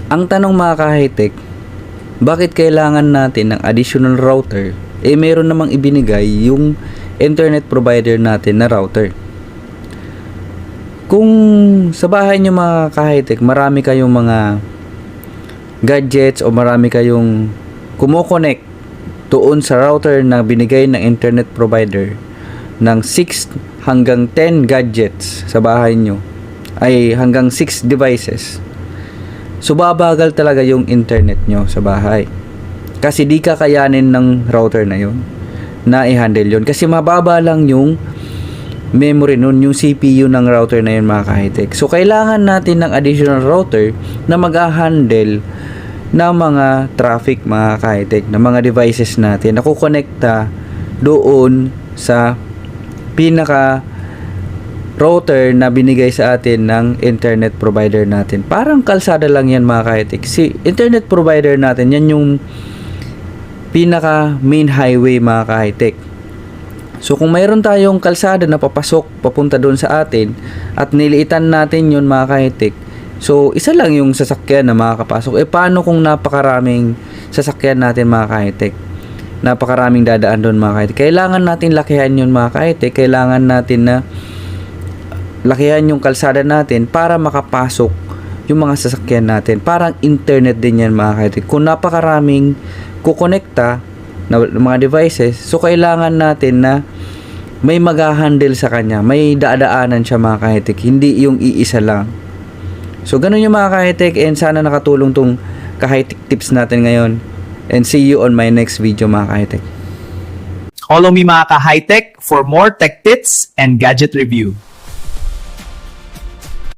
Ang tanong mga ka-high-tech, bakit kailangan natin ng additional router? Meron namang ibinigay yung internet provider natin na router. Kung sa bahay nyo mga ka-high-tech, marami kayong mga gadgets o marami kayong kumokonek doon sa router na binigay ng internet provider ng 6 hanggang 10 gadgets sa bahay nyo, ay hanggang 6 devices. So babagal talaga yung internet nyo sa bahay. Kasi di kakayanin ng router na yun na i-handle yun. Kasi mababa lang yung memory nun, yung CPU ng router na yun mga ka-high-tech. So kailangan natin ng additional router na mag-handle ng mga traffic mga ka-high-tech, ng mga devices natin na kukonekta doon sa pinaka router na binigay sa atin ng internet provider natin. Parang kalsada lang yan mga ka-high-tech. Si internet provider natin, yan yung pinaka main highway mga ka-high-tech. So kung mayroon tayong kalsada na papasok papunta doon sa atin at niliitan natin yun mga ka-high-tech, so isa lang yung sasakyan na makakapasok. Paano kung napakaraming sasakyan natin mga ka-high-tech? Napakaraming dadaan doon mga ka-high-tech. Kailangan natin lakihan yun mga ka-high-tech. Kailangan natin na lakihan yung kalsada natin para makapasok yung mga sasakyan natin. Parang internet din yan mga ka-high-tech. Kung napakaraming kukonekta na mga devices, so kailangan natin na may mag-handle sa kanya, may dadaanan siya mga ka-high-tech, hindi yung iisa lang. So ganun yung mga ka-high-tech, and sana nakatulong tong ka-high-tech tips natin ngayon, and see you on my next video mga ka-high-tech. Follow me mga ka-high-tech for more tech tips and gadget review.